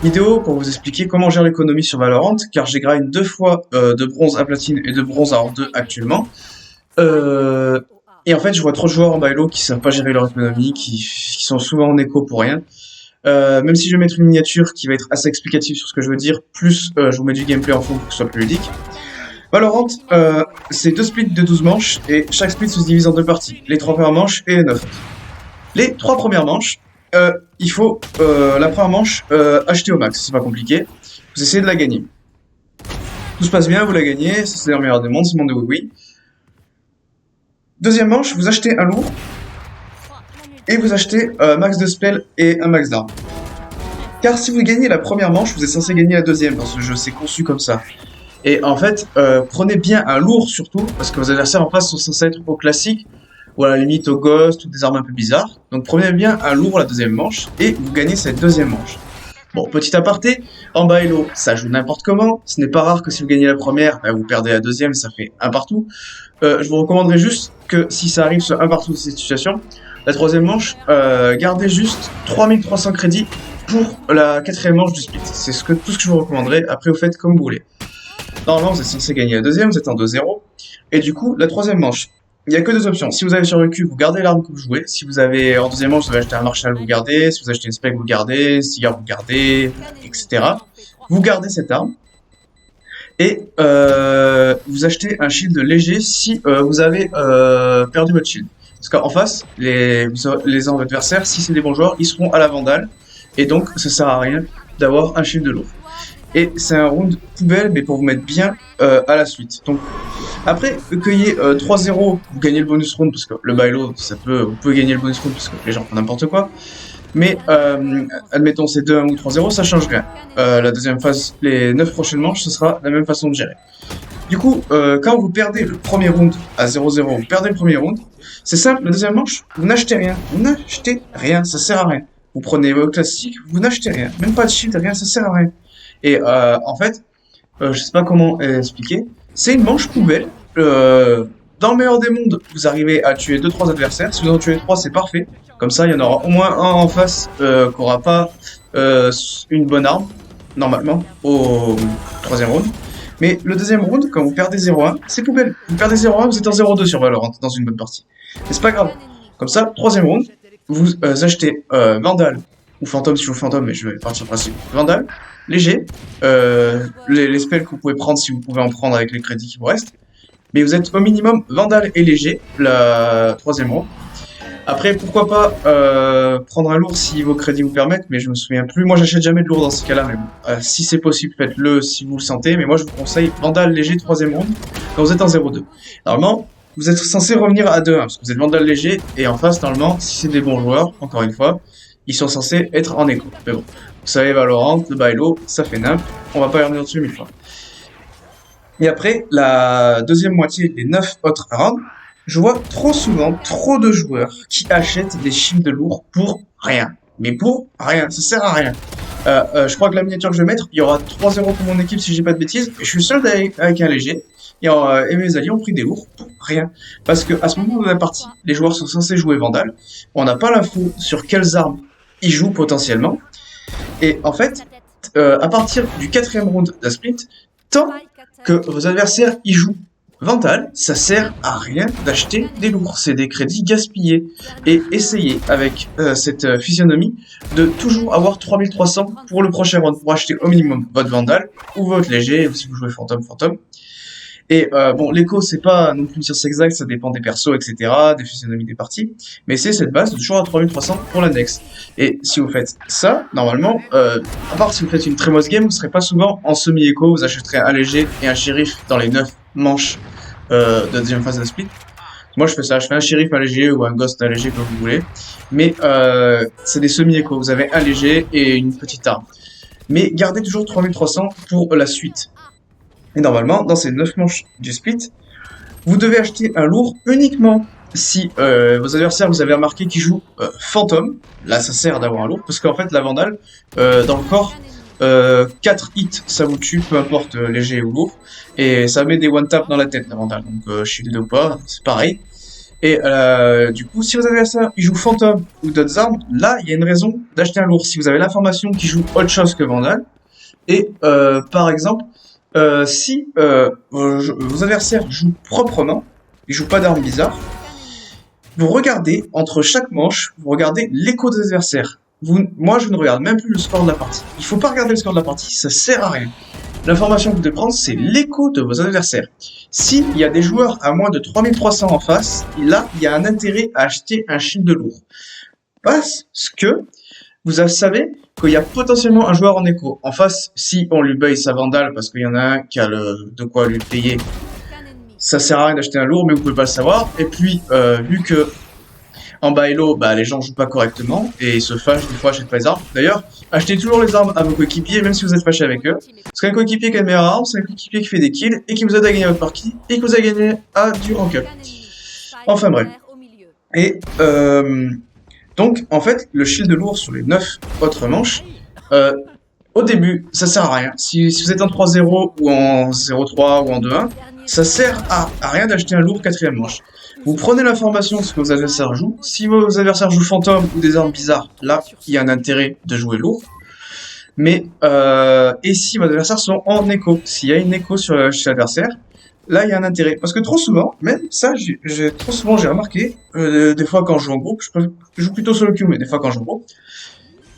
Vidéo pour vous expliquer comment gérer l'économie sur Valorant, car j'ai grind 2 fois de bronze à platine et de bronze à or 2 actuellement. Euh, et en fait, je vois trop de joueurs en bailo qui savent pas gérer leur économie, qui sont souvent en écho pour rien. Même si je vais mettre une miniature qui va être assez explicative sur ce que je veux dire, plus je vous mets du gameplay en fond pour que ce soit plus ludique. Valorant, c'est 2 splits de 12 manches, et chaque split se divise en 2 parties, les 3 premières manches et les 9 autres. Les 3 premières manches, il faut la première manche acheter au max, c'est pas compliqué. Vous essayez de la gagner. Tout se passe bien, vous la gagnez, c'est le meilleur des mondes, c'est le monde de oui. Deuxième manche, vous achetez un lourd, et vous achetez max de spell et un max d'armes. Car si vous gagnez la première manche, vous êtes censé gagner la deuxième dans ce jeu, c'est conçu comme ça. Et en fait, prenez bien un lourd surtout, parce que vos adversaires en face sont censés être au classique, ou à la limite au ghost, ou des armes un peu bizarres. Donc prenez bien un lourd la deuxième manche, et vous gagnez cette deuxième manche. Bon, petit aparté, en bailo, ça joue n'importe comment. Ce n'est pas rare que si vous gagnez la première, bah, vous perdez la deuxième, ça fait un partout. Je vous recommanderais juste que si ça arrive sur un partout de cette situation, la troisième manche, gardez juste 3300 crédits pour la quatrième manche du split. C'est tout ce que je vous recommanderais. Après, vous faites comme vous voulez. Normalement, vous êtes censé gagner la deuxième, vous êtes en 2-0. Et du coup, la troisième manche, il n'y a que 2 options. Si vous avez survécu, vous gardez l'arme que vous jouez. Si vous avez, en deuxième manche, vous avez acheté un Marshall, vous gardez. Si vous achetez une Spec, vous gardez. Cigare, vous gardez, etc. Vous gardez cette arme. Et vous achetez un shield léger si vous avez perdu votre shield. Parce qu'en face, les adversaires, si c'est des bons joueurs, ils seront à la vandale. Et donc, ça sert à rien d'avoir un shield de lourd. Et c'est un round poubelle, mais pour vous mettre bien à la suite. Donc, après, cueillez 3-0, vous gagnez le bonus round, parce que le bailo, vous pouvez gagner le bonus round, parce que les gens font n'importe quoi. Mais, admettons, c'est 2-1 ou 3-0, ça change rien. La deuxième phase, les 9 prochaines manches, ce sera la même façon de gérer. Du coup, quand vous perdez le premier round à 0-0, vous perdez le premier round, c'est simple, la deuxième manche, vous n'achetez rien. Vous n'achetez rien, ça sert à rien. Vous prenez vos classiques, vous n'achetez rien. Même pas de shield, rien, ça sert à rien. Et en fait, je sais pas comment expliquer, c'est une manche poubelle. Dans le meilleur des mondes, vous arrivez à tuer 2-3 adversaires. Si vous en tuez 3, c'est parfait. Comme ça, il y en aura au moins un en face qui aura pas une bonne arme, normalement, au troisième round. Mais le deuxième round, quand vous perdez 0-1, c'est poubelle. Vous perdez 0-1, vous êtes en 0-2 sur Valorant dans une bonne partie. Mais c'est pas grave. Comme ça, troisième round, vous achetez Vandal ou Fantôme si je joue Fantôme, mais je vais partir du principe. Vandal, léger, les spells que vous pouvez prendre si vous pouvez en prendre avec les crédits qui vous restent. Mais vous êtes au minimum Vandal et léger, la troisième round. Après, pourquoi pas prendre un lourd si vos crédits vous permettent, mais je me souviens plus. Moi, j'achète jamais de lourd dans ces cas-là, mais bon, si c'est possible, faites-le si vous le sentez. Mais moi, je vous conseille Vandal léger, troisième round, quand vous êtes en 0-2. Normalement, vous êtes censé revenir à 2-1, parce que vous êtes Vandal léger, et en face, normalement, si c'est des bons joueurs, encore une fois, ils sont censés être en écho. Mais bon, vous savez, Valorant, le bailo, ça fait nimp, on va pas y revenir dessus 1000 fois. Et après, la deuxième moitié, les 9 autres rounds, je vois trop souvent trop de joueurs qui achètent des shields de lourd pour rien. Mais pour rien, ça sert à rien. Je crois que la miniature que je vais mettre, il y aura 3-0 pour mon équipe si j'ai pas de bêtises. Et je suis seul avec un léger. Et mes alliés ont pris des lourds pour rien. Parce que à ce moment de la partie, les joueurs sont censés jouer Vandal. On n'a pas l'info sur quelles armes ils jouent potentiellement. Et en fait, à partir du 4e round de la split, tant que vos adversaires y jouent Vandal, ça sert à rien d'acheter des lourds, c'est des crédits gaspillés. Et essayez avec cette physionomie de toujours avoir 3300 pour le prochain round pour acheter au minimum votre Vandal ou votre léger, ou si vous jouez Fantôme. Et bon, l'écho, c'est pas non plus une science exacte, ça dépend des persos, etc., des physionomies des parties, mais c'est cette base de toujours à 3300 pour l'index. Et si vous faites ça, normalement, à part si vous faites une très mauvaise game, vous serez pas souvent en semi-écho, vous achèterez un léger et un shérif dans les 9 manches de deuxième phase de split. Moi, je fais ça, je fais un shérif, un léger ou un ghost, un léger, comme vous voulez. Mais c'est des semi-échos, vous avez un léger et une petite arme. Mais gardez toujours 3300 pour la suite. Et normalement, dans ces 9 manches du split, vous devez acheter un lourd uniquement si vos adversaires, vous avez remarqué qu'ils jouent Fantôme. Là, ça sert d'avoir un lourd, parce qu'en fait, la Vandale, dans le corps, 4 hits, ça vous tue, peu importe léger ou lourd. Et ça met des one-tap dans la tête, la Vandale. Donc, shield ou pas, c'est pareil. Et du coup, si vos adversaires ils jouent fantôme ou d'autres armes, là il y a une raison d'acheter un lourd. Si vous avez l'information qui joue autre chose que Vandal, et par exemple, si vos adversaires jouent proprement, ils jouent pas d'armes bizarres, vous regardez entre chaque manche, vous regardez l'écho des adversaires. Moi, je ne regarde même plus le score de la partie. Il faut pas regarder le score de la partie, ça sert à rien. L'information que vous devez prendre, c'est l'écho de vos adversaires. S'il y a des joueurs à moins de 3300 en face, là, il y a un intérêt à acheter un shield de lourd. Parce que vous savez qu'il y a potentiellement un joueur en écho. En face, si on lui baille sa vandale parce qu'il y en a un qui a de quoi lui payer, ça sert à rien d'acheter un lourd, mais vous pouvez pas le savoir. Et puis, vu que en bas hello, bah, les gens jouent pas correctement et se fâchent des fois, achètent pas les armes. D'ailleurs, achetez toujours les armes à vos coéquipiers, même si vous êtes fâché avec eux. Parce qu'un coéquipier qui a une meilleure arme, c'est un coéquipier qui fait des kills et qui vous aide à gagner votre partie et qui vous a gagné à du rank up. Enfin bref. Et donc, en fait, le shield de lourd sur les 9 autres manches, au début, ça sert à rien. Si vous êtes en 3-0 ou en 0-3 ou en 2-1, ça sert à rien d'acheter un lourd 4ème manche. Vous prenez l'information de ce que vos adversaires jouent. Si vos adversaires jouent fantôme ou des armes bizarres, là, il y a un intérêt de jouer lourd. Mais, et si vos adversaires sont en écho, s'il y a une écho chez l'adversaire, là, il y a un intérêt. Parce que trop souvent, même ça, trop souvent, j'ai remarqué, des fois quand je joue en groupe, je joue plutôt solo queue, mais des fois quand je joue en groupe,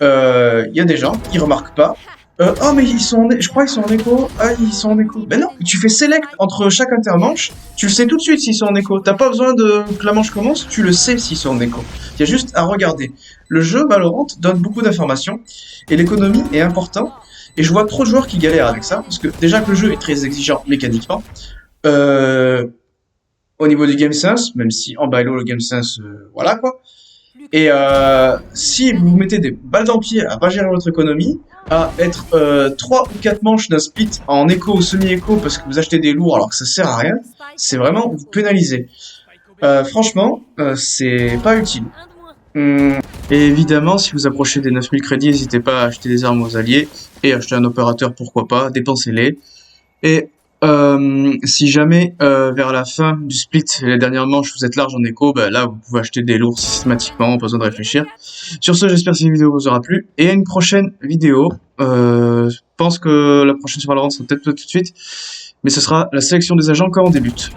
il y a des gens qui remarquent pas. Oh mais je crois qu'ils sont en écho. Ah ils sont en écho. Ben non, tu fais select entre chaque intermanche. Tu le sais tout de suite s'ils sont en écho. T'as pas besoin que la manche commence. Tu le sais s'ils sont en écho. Il y a juste à regarder. Le jeu Valorant donne beaucoup d'informations et l'économie est important. Et je vois trop de joueurs qui galèrent avec ça parce que déjà que le jeu est très exigeant mécaniquement. Au niveau du game sense, même si en bailo le game sense, voilà quoi. Et si vous mettez des balles dans le pied à pas gérer votre économie, à être 3 ou 4 manches d'un split en écho ou semi-écho parce que vous achetez des lourds alors que ça sert à rien, c'est vraiment vous pénaliser. Franchement, c'est pas utile. Et évidemment, si vous approchez des 9000 crédits, n'hésitez pas à acheter des armes aux alliés et acheter un opérateur, pourquoi pas, dépensez-les. Et si jamais vers la fin du split, les dernières manches, vous êtes large en écho, bah, là vous pouvez acheter des lourds systématiquement, pas besoin de réfléchir. Sur ce, j'espère que cette vidéo vous aura plu. Et à une prochaine vidéo, je pense que la prochaine sur Valorant sera peut-être pas tout de suite, mais ce sera la sélection des agents quand on débute.